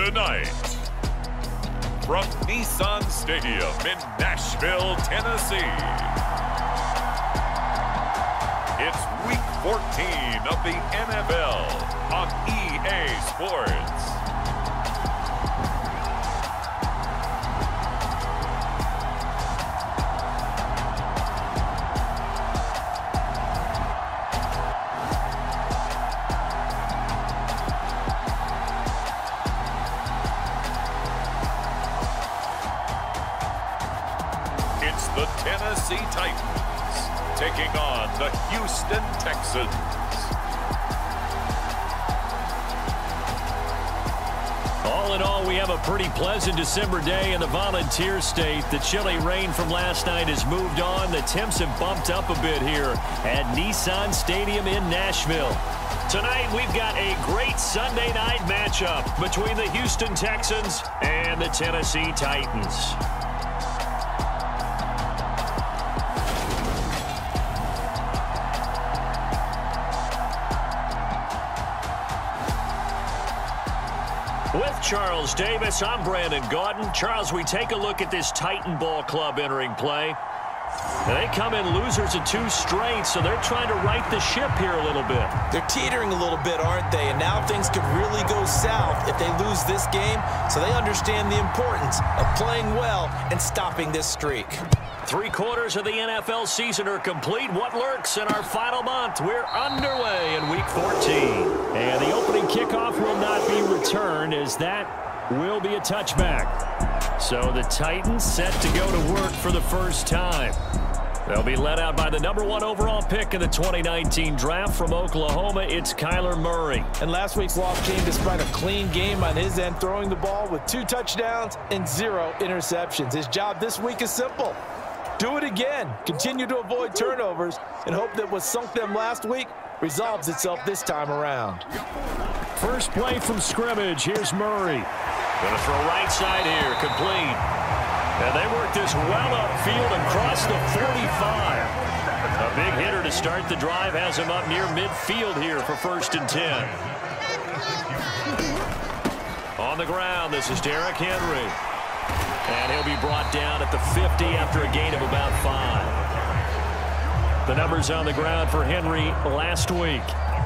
Tonight, from Nissan Stadium in Nashville, Tennessee, it's Week 14 of the NFL on EA Sports. It's the Tennessee Titans taking on the Houston Texans. All in all, we have a pretty pleasant December day in the Volunteer State. The chilly rain from last night has moved on. The temps have bumped up a bit here at Nissan Stadium in Nashville. Tonight, we've got a great Sunday night matchup between the Houston Texans and the Tennessee Titans. With Charles Davis, I'm Brandon Gaudin. Charles, we take a look at this Titan Ball Club entering play. They come in losers of 2 straight, so they're trying to right the ship here a little bit. They're teetering a little bit, aren't they? And now things could really go south if they lose this game, so they understand the importance of playing well and stopping this streak. 3/4 of the NFL season are complete. What lurks in our final month? We're underway in Week 14. And the opening kickoff will not be returned, as that will be a touchback. So the Titans set to go to work for the first time. They'll be led out by the #1 overall pick in the 2019 draft from Oklahoma. It's Kyler Murray. And last week's loss came despite a clean game on his end, throwing the ball with 2 touchdowns and 0 interceptions. His job this week is simple. Do it again. Continue to avoid turnovers and hope that what sunk them last week resolves itself this time around. First play from scrimmage. Here's Murray. Going to throw right side here. Complete. And they work this well upfield and cross the 45. A big hitter to start the drive has him up near midfield here for 1st and 10. On the ground, this is Derrick Henry. And he'll be brought down at the 50 after a gain of about 5. The numbers on the ground for Henry last week.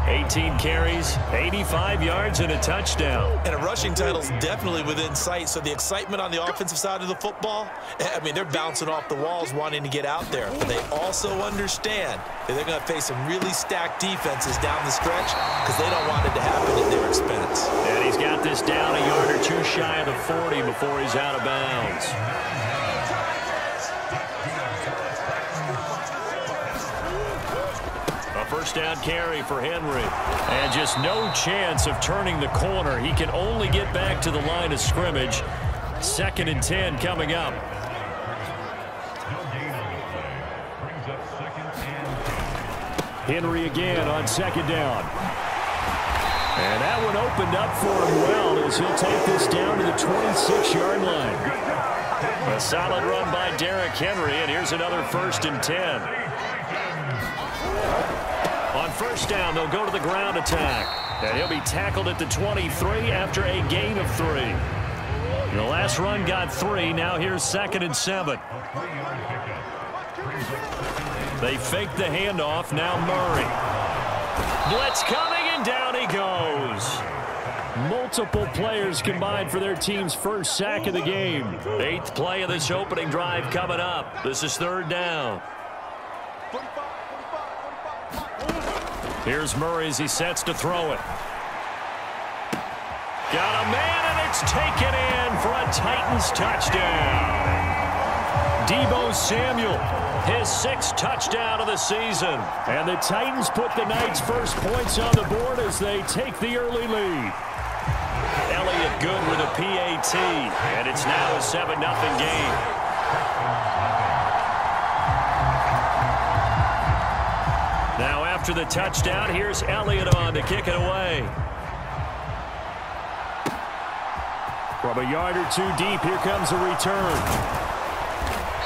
18 carries, 85 yards, and a touchdown. And a rushing title's definitely within sight, so the excitement on the offensive side of the football, I mean, they're bouncing off the walls wanting to get out there. But they also understand that they're going to face some really stacked defenses down the stretch because they don't want it to happen at their expense. And he's got this down a yard or 2 shy of the 40 before he's out of bounds. First down carry for Henry. And just no chance of turning the corner. He can only get back to the line of scrimmage. 2nd and 10 coming up. Henry again on 2nd down. And that one opened up for him well as he'll take this down to the 26-yard line. A solid run by Derrick Henry, and here's another 1st and 10. On 1st down, they'll go to the ground attack. And he'll be tackled at the 23 after a gain of 3. The last run got 3. Now here's 2nd and 7. They fake the handoff. Now Murray. Blitz coming, and down he goes. Multiple players combined for their team's first sack of the game. 8th play of this opening drive coming up. This is 3rd down. Here's Murray as he sets to throw it. Got a man, and it's taken in for a Titans touchdown. Deebo Samuel, his 6th touchdown of the season. And the Titans put the Knights' first points on the board as they take the early lead. Elliott good with a PAT, and it's now a 7-0 game. Now after the touchdown, here's Elliott on to kick it away. From a yard or 2 deep, here comes a return.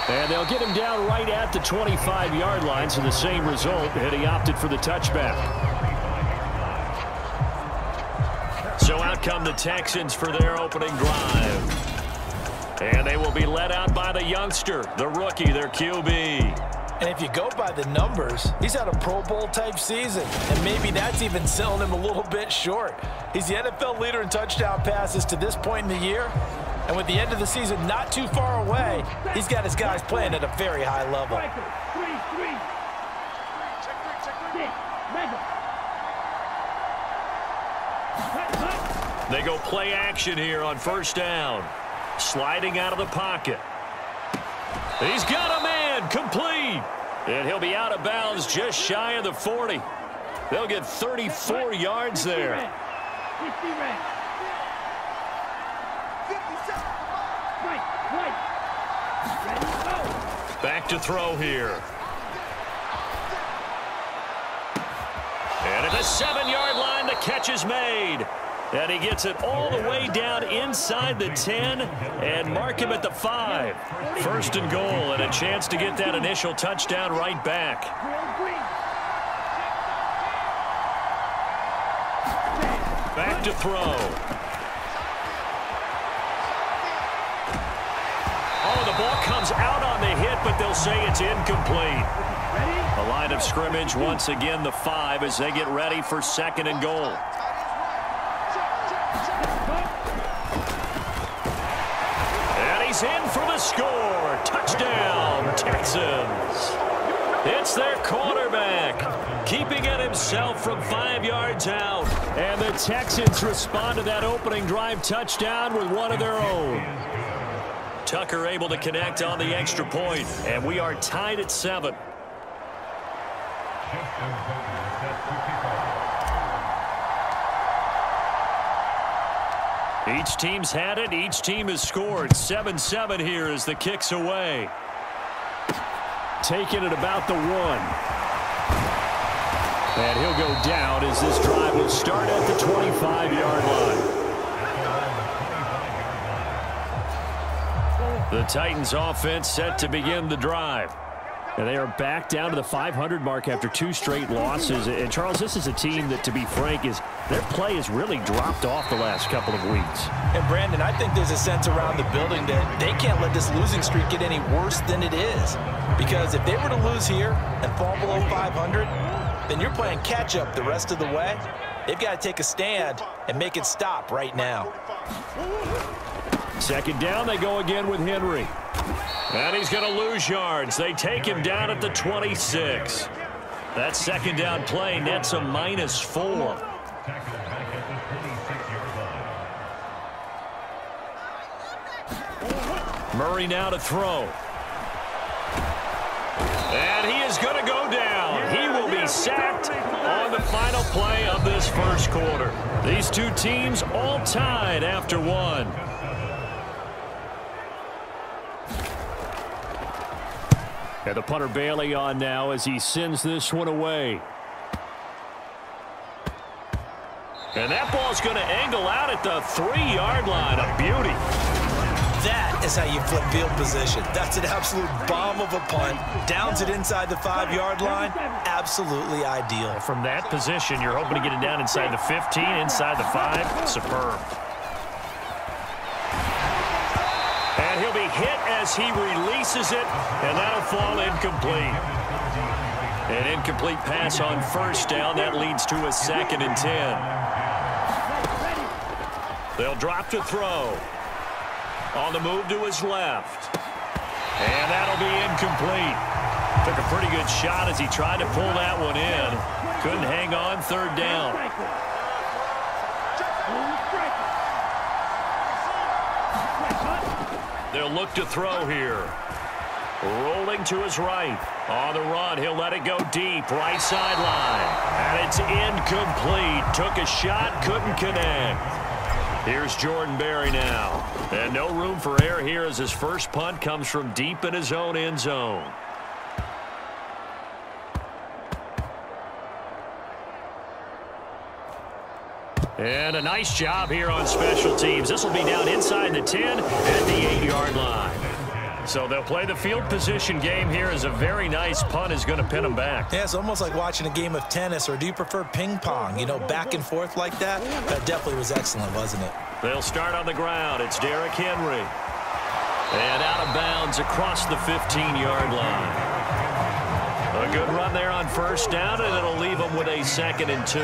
And they'll get him down right at the 25-yard line, so the same result, and he opted for the touchback. So out come the Texans for their opening drive. And they will be led out by the youngster, the rookie, their QB. And if you go by the numbers, he's had a Pro Bowl type season. And maybe that's even selling him a little bit short. He's the NFL leader in touchdown passes to this point in the year. And with the end of the season not too far away, he's got his guys playing at a very high level. They go play action here on first down. Sliding out of the pocket. He's got a man, complete. And he'll be out of bounds just shy of the 40. They'll get 34 yards there. Back to throw here. And at the 7-yard line, the catch is made. And he gets it all the way down inside the 10 and mark him at the 5. First and goal and a chance to get that initial touchdown right back. Back to throw. Oh, the ball comes out on the hit, but they'll say it's incomplete. The line of scrimmage, once again, the 5 as they get ready for second and goal. He's in for the score. Touchdown, Texans. It's their quarterback, keeping it himself from 5 yards out. And the Texans respond to that opening drive touchdown with one of their own. Tucker able to connect on the extra point, and we are tied at 7. Each team's had it. Each team has scored. 7-7 here as the kick's away. Taking it about the 1. And he'll go down as this drive will start at the 25-yard line. The Titans offense set to begin the drive. And they are back down to the 500 mark after 2 straight losses. And, Charles, this is a team that, to be frank, their play has really dropped off the last couple of weeks. And, Brandon, I think there's a sense around the building that they can't let this losing streak get any worse than it is. Because if they were to lose here and fall below 500, then you're playing catch-up the rest of the way. They've got to take a stand and make it stop right now. Second down, they go again with Henry. And he's going to lose yards. They take him down at the 26. That second down play nets a -4. Murray now to throw. And he is going to go down. He will be sacked on the final play of this first quarter. These two teams all tied after 1. And the punter Bailey on now as he sends this one away. And that ball's going to angle out at the 3-yard line. A beauty. That is how you flip field position. That's an absolute bomb of a punt. Downs it inside the 5-yard line. Absolutely ideal. From that position, you're hoping to get it down inside the 15, inside the 5. Superb. And he'll be hit as he releases it, and that'll fall incomplete. An incomplete pass on first down. That leads to a 2nd and 10. They'll drop to throw. On the move to his left. And that'll be incomplete. Took a pretty good shot as he tried to pull that one in. Couldn't hang on, 3rd down. They'll look to throw here. Rolling to his right. On the run, he'll let it go deep. Right sideline. And it's incomplete. Took a shot, couldn't connect. Here's Jordan Berry now. And no room for error here as his first punt comes from deep in his own end zone. And a nice job here on special teams. This will be down inside the 10 at the 8-yard line. So they'll play the field position game here as a very nice punt is going to pin them back. Yeah, it's almost like watching a game of tennis, or do you prefer ping pong? You know, back and forth like that? That definitely was excellent, wasn't it? They'll start on the ground. It's Derrick Henry. And out of bounds across the 15-yard line. A good run there on first down, and it'll leave them with a 2nd and 2.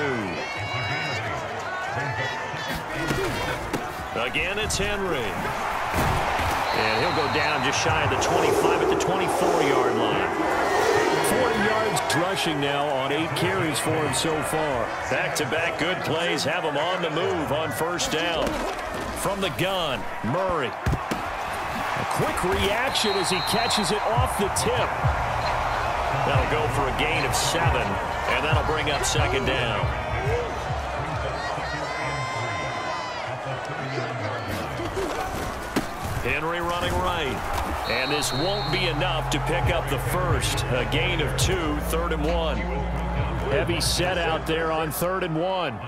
Again, it's Henry. And he'll go down just shy of the 25 at the 24-yard line. 40 yards rushing now on 8 carries for him so far. Back-to-back good plays have him on the move on first down. From the gun, Murray. A quick reaction as he catches it off the tip. That'll go for a gain of 7, and that'll bring up 2nd down. Henry running right. And this won't be enough to pick up the first. A gain of 2, 3rd and 1. Heavy set out there on 3rd and 1.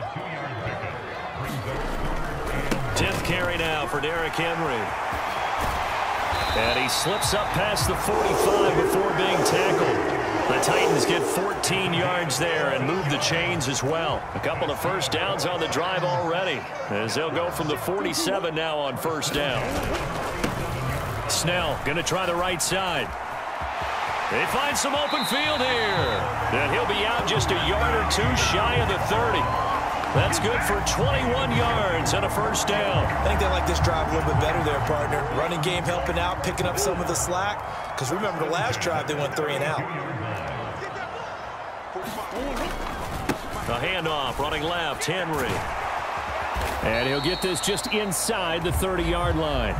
10th carry now for Derrick Henry. And he slips up past the 45 before being tackled. The Titans get 14 yards there and move the chains as well. A couple of first downs on the drive already, as they'll go from the 47 now on first down. Snell going to try the right side. They find some open field here. And he'll be out just a yard or 2 shy of the 30. That's good for 21 yards and a first down. I think they like this drive a little bit better there, partner. Running game helping out, picking up some of the slack. Because remember the last drive, they went 3 and out. A handoff, running left, Henry. And he'll get this just inside the 30-yard line.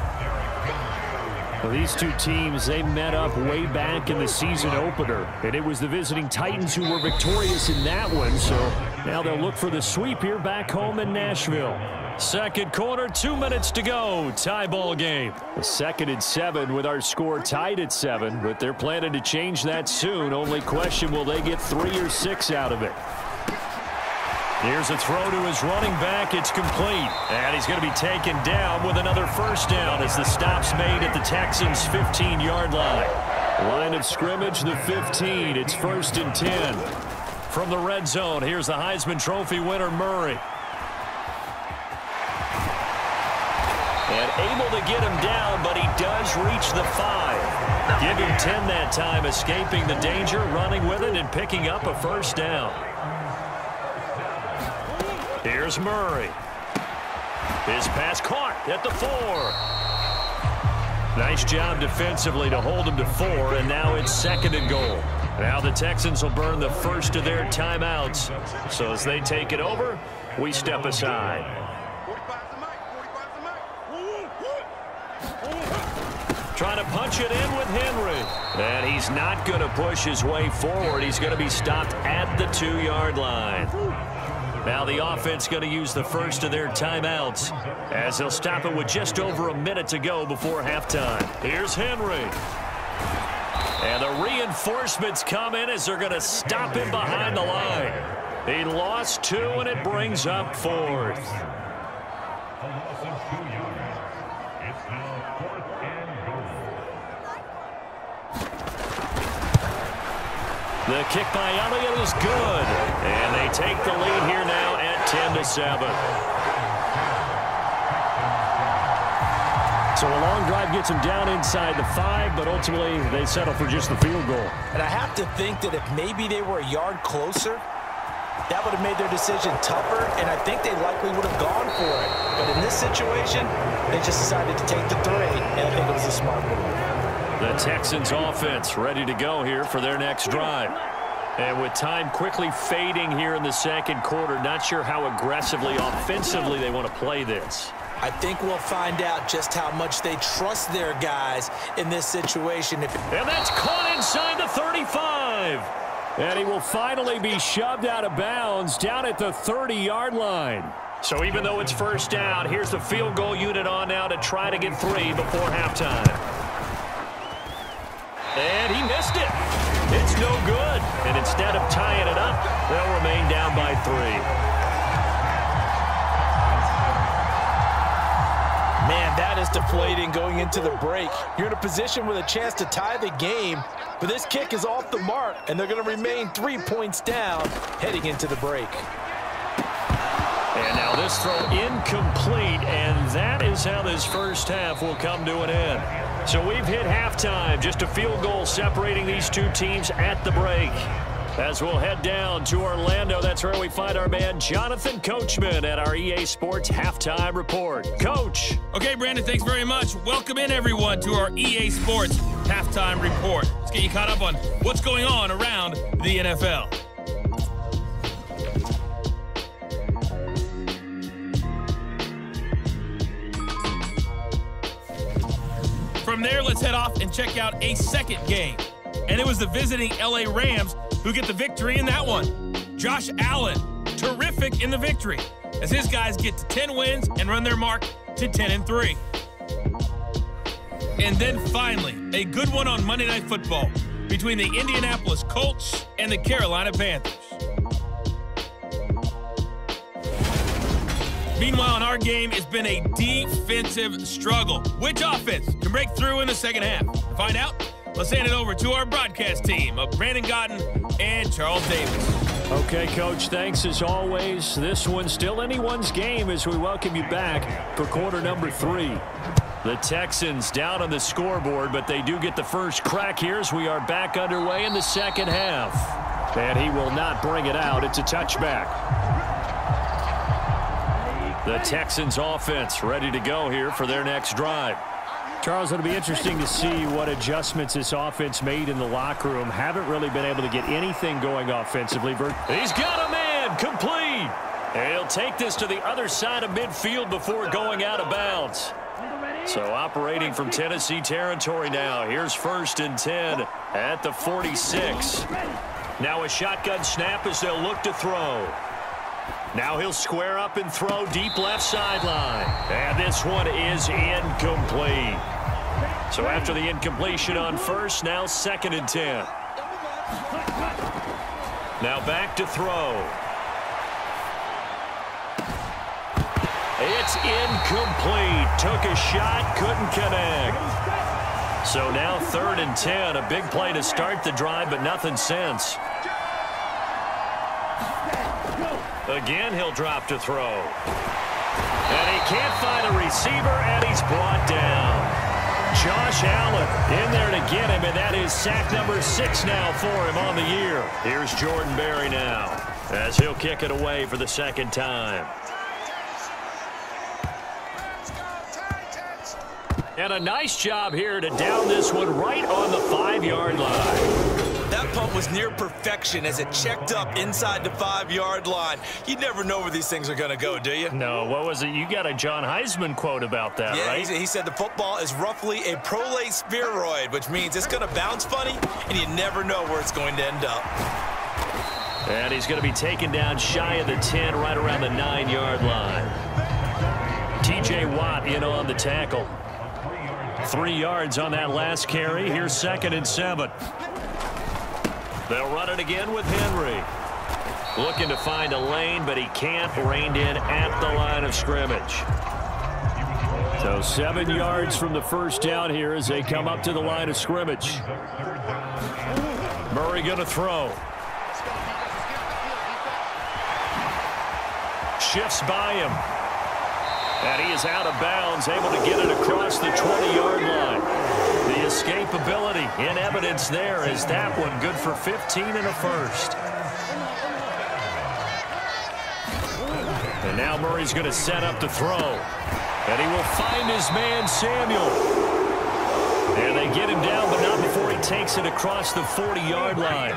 Well, these two teams, they met up way back in the season opener. And it was the visiting Titans who were victorious in that one. So now they'll look for the sweep here back home in Nashville. Second quarter, 2 minutes to go. Tie ball game. A 2nd and 7 with our score tied at 7. But they're planning to change that soon. Only question, will they get 3 or 6 out of it? Here's a throw to his running back. It's complete. And he's going to be taken down with another first down as the stop's made at the Texans' 15-yard line. Line of scrimmage, the 15. It's 1st and 10. From the red zone, here's the Heisman Trophy winner, Murray. And able to get him down, but he does reach the 5. Give him 10 that time, escaping the danger, running with it, and picking up a first down. Here's Murray. His pass caught at the 4. Nice job defensively to hold him to 4, and now it's 2nd and goal. Now the Texans will burn the first of their timeouts. So as they take it over, we step aside. Trying to punch it in with Henry. And he's not going to push his way forward. He's going to be stopped at the 2-yard line. Now the offense going to use the first of their timeouts as they'll stop it with just over a minute to go before halftime. Here's Henry. And the reinforcements come in as they're going to stop him behind the line. He lost 2, and it brings up 4th. The kick by Elliott is good. And they take the lead here now at 10-7. So a long drive gets them down inside the 5, but ultimately they settle for just the field goal. And I have to think that if maybe they were a yard closer, that would have made their decision tougher, and I think they likely would have gone for it. But in this situation, they just decided to take the 3, and I think it was a smart move. The Texans offense ready to go here for their next drive. And with time quickly fading here in the second quarter, not sure how aggressively, offensively they want to play this. I think we'll find out just how much they trust their guys in this situation. And that's caught inside the 35. And he will finally be shoved out of bounds down at the 30-yard line. So even though it's first down, here's the field goal unit on now to try to get 3 before halftime. And he missed it. It's no good. And instead of tying it up, they'll remain down by 3. Man, that is just deflating going into the break. You're in a position with a chance to tie the game, but this kick is off the mark, and they're going to remain 3 points down heading into the break. And now this throw incomplete, and that is how this first half will come to an end. So we've hit halftime, just a field goal separating these two teams at the break. As we'll head down to Orlando, that's where we find our man Jonathan Coachman at our EA Sports Halftime Report. Coach. Okay, Brandon, thanks very much. Welcome in, everyone, to our EA Sports Halftime Report. Let's get you caught up on what's going on around the NFL. From there, let's head off and check out a second game. And it was the visiting LA Rams who get the victory in that one. Josh Allen, terrific in the victory, as his guys get to 10 wins and run their mark to 10-3. And then finally, a good one on Monday Night Football between the Indianapolis Colts and the Carolina Panthers. Meanwhile, in our game, it's been a defensive struggle. Which offense can break through in the second half? To find out, let's hand it over to our broadcast team of Brandon Godden and Charles Davis. Okay, Coach, thanks as always. This one's still anyone's game as we welcome you back for quarter number 3. The Texans down on the scoreboard, but they do get the first crack here as we are back underway in the second half. And he will not bring it out. It's a touchback. The Texans offense ready to go here for their next drive. Charles, it'll be interesting to see what adjustments this offense made in the locker room. Haven't really been able to get anything going offensively. He's got a man, complete. And he'll take this to the other side of midfield before going out of bounds. So operating from Tennessee territory now. Here's 1st and 10 at the 46. Now a shotgun snap as they'll look to throw. Now he'll square up and throw deep left sideline. And this one is incomplete. So after the incompletion on first, now 2nd and 10. Now back to throw. It's incomplete. Took a shot, couldn't connect. So now 3rd and 10. A big play to start the drive, but nothing since. Again, he'll drop to throw. And he can't find a receiver, and he's brought down. Josh Allen in there to get him, and that is sack number 6 now for him on the year. Here's Jordan Berry now, as he'll kick it away for the 2nd time. And a nice job here to down this one right on the 5-yard line. That punt was near perfection as it checked up inside the 5-yard line. You never know where these things are going to go, do you? No, what was it? You got a John Heisman quote about that, right? Yeah, he said the football is roughly a prolate spheroid, which means it's going to bounce funny, and you never know where it's going to end up. And he's going to be taken down shy of the 10, right around the 9-yard line. T.J. Watt in on the tackle. 3 yards on that last carry. Here's 2nd and 7. They'll run it again with Henry. Looking to find a lane, but he can't. Reined in at the line of scrimmage. So 7 yards from the first down here as they come up to the line of scrimmage. Murray going to throw. Shifts by him. And he is out of bounds, able to get it across the 20-yard line. The escapability in evidence there is that one good for 15 and a first. And now Murray's going to set up to throw. And he will find his man, Samuel. And they get him down, but not before he takes it across the 40-yard line.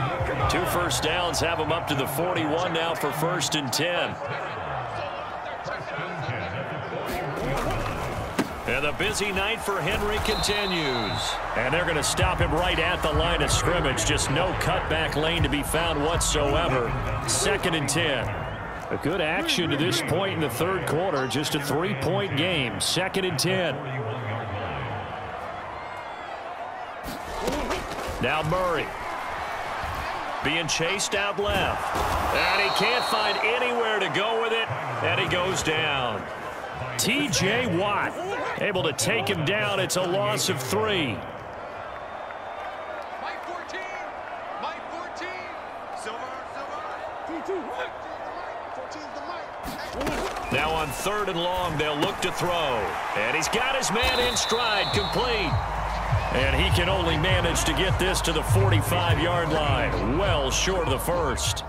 2 first downs have him up to the 41 now for 1st and 10. And the busy night for Henry continues. And they're going to stop him right at the line of scrimmage. Just no cutback lane to be found whatsoever. 2nd and 10. A good action to this point in the 3rd quarter. Just a 3-point game. 2nd and 10. Now Murray. Being chased out left. And he can't find anywhere to go with it. And he goes down. T.J. Watt able to take him down. It's a loss of 3. Now on 3rd and long, they'll look to throw. And he's got his man in stride, complete. And he can only manage to get this to the 45-yard line, well short of the first.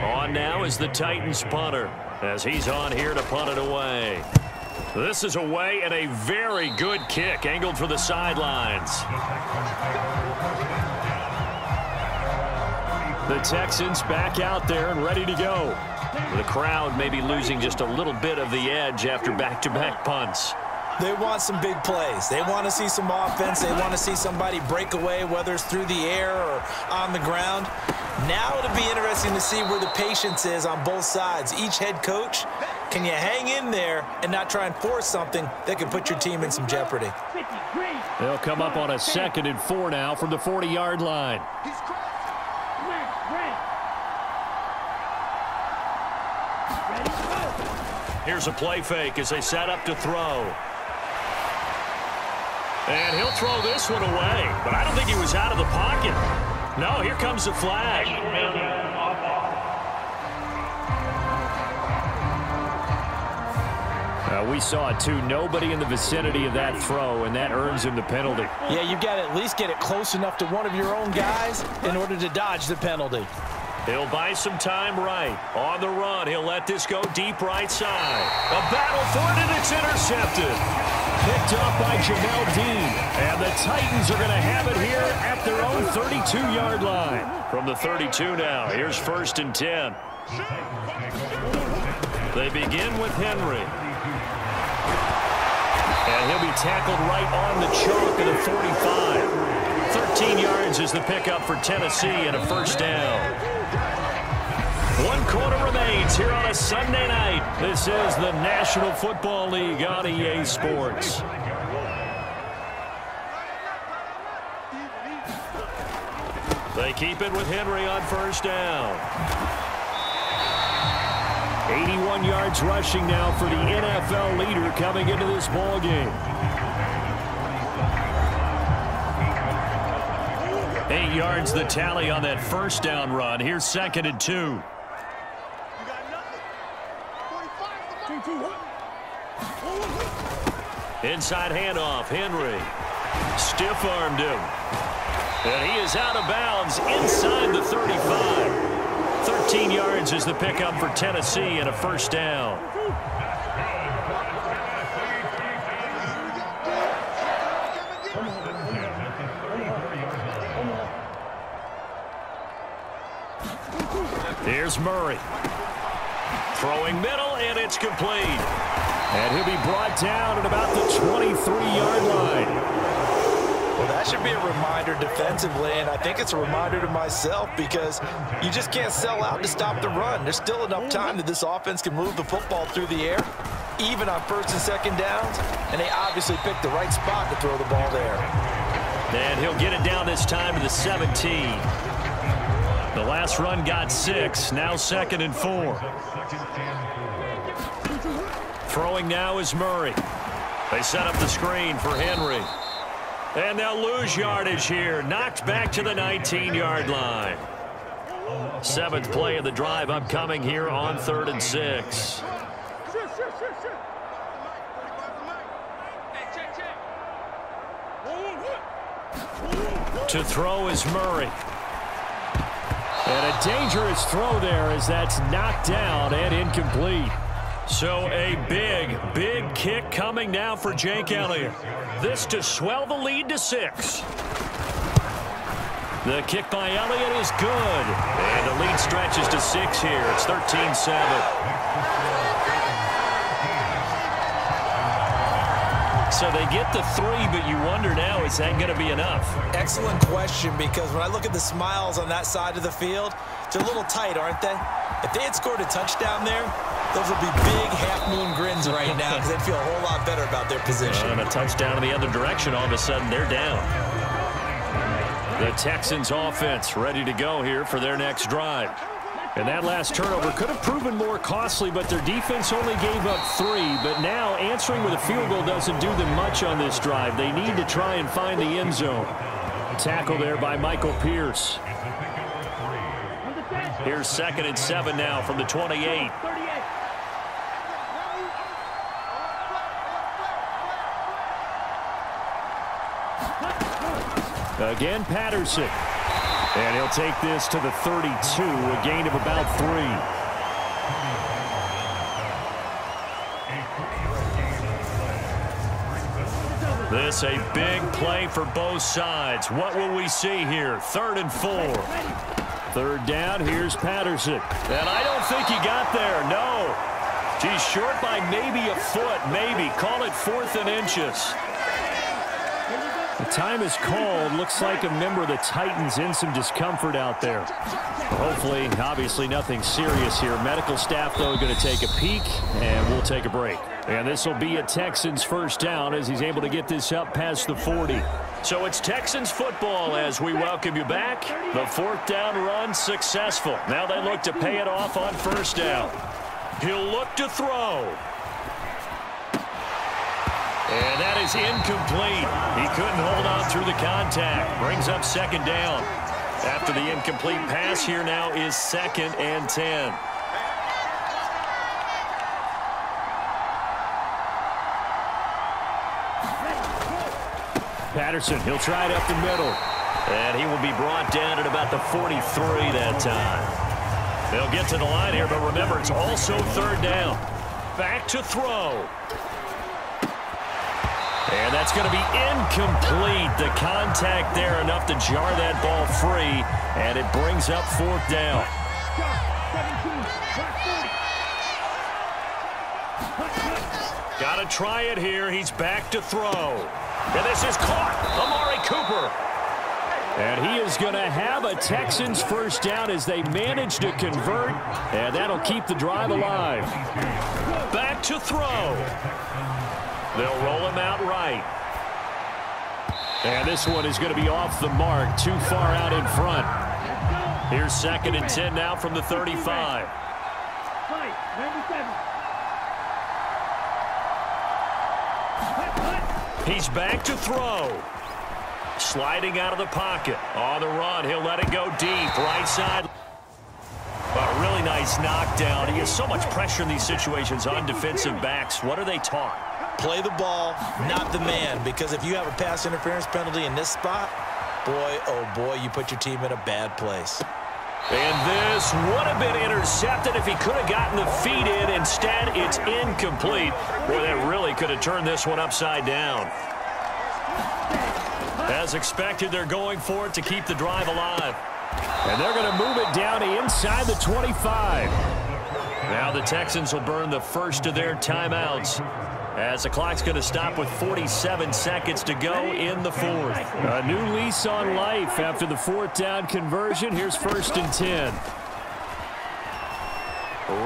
On now is the Titans punter, as he's on here to punt it away. This is away, and a very good kick, angled for the sidelines. The Texans back out there and ready to go. The crowd may be losing just a little bit of the edge after back-to-back punts. They want some big plays. They want to see some offense. They want to see somebody break away, whether it's through the air or on the ground. Now it'll be interesting to see where the patience is on both sides. Each head coach, can you hang in there and not try and force something that can put your team in some jeopardy? They'll come up on a 2nd and 4 now from the 40-yard line. Here's a play fake as they set up to throw. And he'll throw this one away, but I don't think he was out of the pocket. No, here comes the flag. We saw it too. Nobody in the vicinity of that throw, and that earns him the penalty. Yeah, you've got to at least get it close enough to one of your own guys in order to dodge the penalty. He'll buy some time right. On the run, he'll let this go deep right side. A battle for it, and it's intercepted. Picked up by Jamel Dean. And the Titans are going to have it here at their own 32-yard line. From the 32 now, here's 1st and 10. They begin with Henry. And he'll be tackled right on the chalk of the 45. 13 yards is the pickup for Tennessee and a 1st down. 1 quarter remains here on a Sunday night. This is the National Football League on EA Sports. They keep it with Henry on 1st down. 81 yards rushing now for the NFL leader coming into this ball game. 8 yards the tally on that 1st down run. Here's 2nd and 2. Inside handoff, Henry. Stiff-armed him. And he is out of bounds inside the 35. 13 yards is the pickup for Tennessee and a 1st down. Here's Murray. Throwing middle, and it's complete. And he'll be brought down at about the 23-yard line. Well, that should be a reminder defensively, and I think it's a reminder to myself because you just can't sell out to stop the run. There's still enough time that this offense can move the football through the air, even on 1st and 2nd downs, and they obviously picked the right spot to throw the ball there. And he'll get it down this time to the 17. The last run got 6, now 2nd and 4. Throwing now is Murray. They set up the screen for Henry. And they'll lose yardage here. Knocked back to the 19-yard line. 7th play of the drive upcoming here on 3rd and 6. To throw is Murray. And a dangerous throw there as that's knocked down and incomplete. So a big, big kick coming now for Jake Elliott. This to swell the lead to 6. The kick by Elliott is good. And the lead stretches to 6 here. It's 13-7. So they get the 3, but you wonder now, is that going to be enough? Excellent question, because when I look at the smiles on that side of the field, they're a little tight, aren't they? If they had scored a touchdown there, those would be big half-moon grins right now because they'd feel a whole lot better about their position. And a touchdown in the other direction, all of a sudden they're down. The Texans offense ready to go here for their next drive. And that last turnover could have proven more costly, but their defense only gave up 3. But now answering with a field goal doesn't do them much on this drive. They need to try and find the end zone. Tackle there by Michael Pierce. Here's 2nd and 7 now from the 28. Again, Patterson. And he'll take this to the 32, a gain of about 3. This a big play for both sides. What will we see here? 3rd and 4. 3rd down, here's Patterson. And I don't think he got there, no. He's short by maybe a foot, maybe. Call it 4th and inches. The time is called. Looks like a member of the Titans in some discomfort out there. Hopefully, obviously nothing serious here. Medical staff, though, going to take a peek, and we'll take a break. And this will be a Texans 1st down as he's able to get this up past the 40. So it's Texans football as we welcome you back. The 4th down run successful. Now they look to pay it off on 1st down. He'll look to throw. And that is incomplete. He couldn't hold on through the contact. Brings up 2nd down. After the incomplete pass, here now is 2nd and 10. Patterson, he'll try it up the middle. And he will be brought down at about the 43 that time. They'll get to the line here, but remember, it's also 3rd down. Back to throw. And that's going to be incomplete. The contact there enough to jar that ball free, and it brings up 4th down. Got to try it here. He's back to throw. And this is caught. Amari Cooper. And he is going to have a Texans 1st down as they manage to convert, and that'll keep the drive alive. Back to throw. They'll roll him out right. And this one is going to be off the mark, too far out in front. Here's 2nd and 10 now from the 35. He's back to throw. Sliding out of the pocket. On the run, he'll let it go deep. Right side. A really nice knockdown. He has so much pressure in these situations on defensive backs. What are they taught? Play the ball, not the man, because if you have a pass interference penalty in this spot, boy, oh boy, you put your team in a bad place. And this would have been intercepted if he could have gotten the feet in. Instead, it's incomplete. Boy, that really could have turned this one upside down. As expected, they're going for it to keep the drive alive. And they're going to move it down inside the 25. Now the Texans will burn the first of their timeouts, as the clock's going to stop with 47 seconds to go in the 4th. A new lease on life after the 4th down conversion. Here's 1st and 10.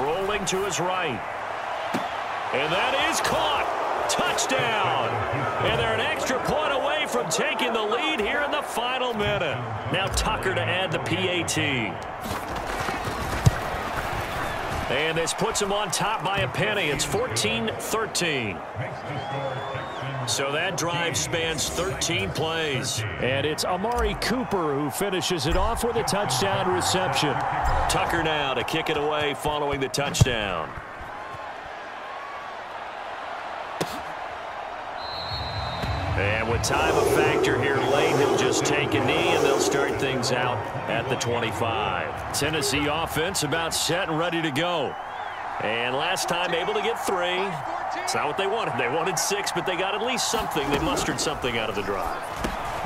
Rolling to his right. And that is caught. Touchdown. And they're an extra point away from taking the lead here in the final minute. Now Tucker to add the PAT. And this puts him on top by a penny. It's 14-13. So that drive spans 13 plays. And it's Amari Cooper who finishes it off with a touchdown reception. Tucker now to kick it away following the touchdown. And with time a factor here late, he'll just take a knee, and they'll start things out at the 25. Tennessee offense about set and ready to go. And last time able to get 3. It's not what they wanted. They wanted 6, but they got at least something. They mustered something out of the drive.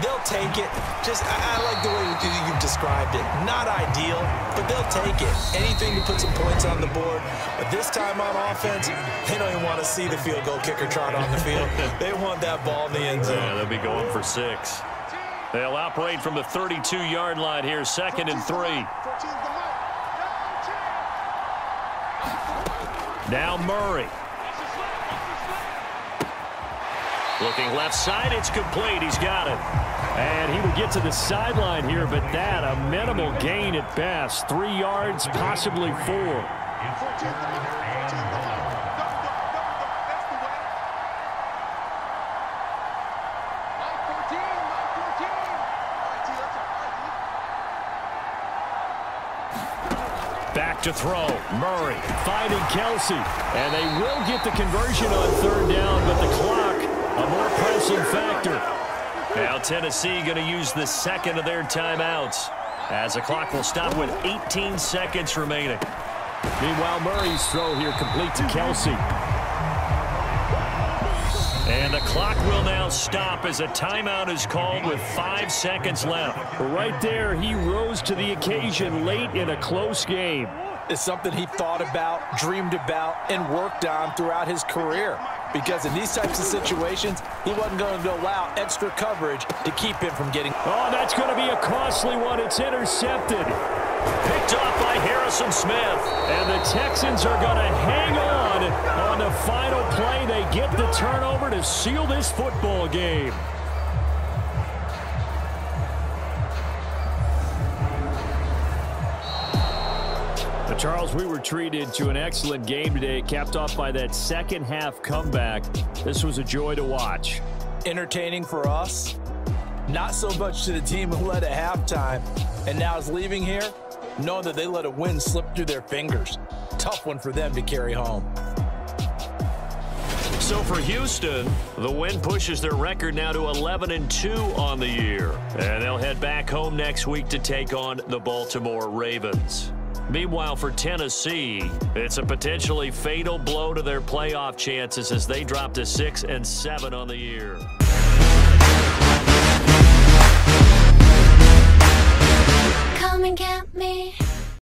They'll take it. I like the way you described it. Not ideal, but they'll take it. Anything to put some points on the board. But this time on offense, they don't even want to see the field goal kicker trot on the field. They want that ball in the end zone. Yeah, they'll be going for 6. They'll operate from the 32-yard line here, 2nd and 3. Now Murray. Looking left side, it's complete. He's got it. And he will get to the sideline here, but that a minimal gain at best. 3 yards, possibly 4. Back to throw. Murray finding Kelsey. And they will get the conversion on 3rd down, but the clock, a more pressing factor. Now Tennessee going to use the second of their timeouts, as the clock will stop with 18 seconds remaining. Meanwhile, Murray's throw here complete to Kelsey. And the clock will now stop as a timeout is called with 5 seconds left. Right there, he rose to the occasion late in a close game. It's something he thought about, dreamed about, and worked on throughout his career. Because in these types of situations, he wasn't going to allow extra coverage to keep him from getting... Oh, that's going to be a costly one. It's intercepted. Picked off by Harrison Smith. And the Texans are going to hang on the final play. They get the turnover to seal this football game. But Charles, we were treated to an excellent game today, capped off by that second half comeback. This was a joy to watch. Entertaining for us, not so much to the team who led at halftime and now is leaving here, knowing that they let a win slip through their fingers. Tough one for them to carry home. So for Houston, the win pushes their record now to 11-2 on the year. And they'll head back home next week to take on the Baltimore Ravens. Meanwhile, for Tennessee, it's a potentially fatal blow to their playoff chances as they drop to 6-7 on the year. Come and get me.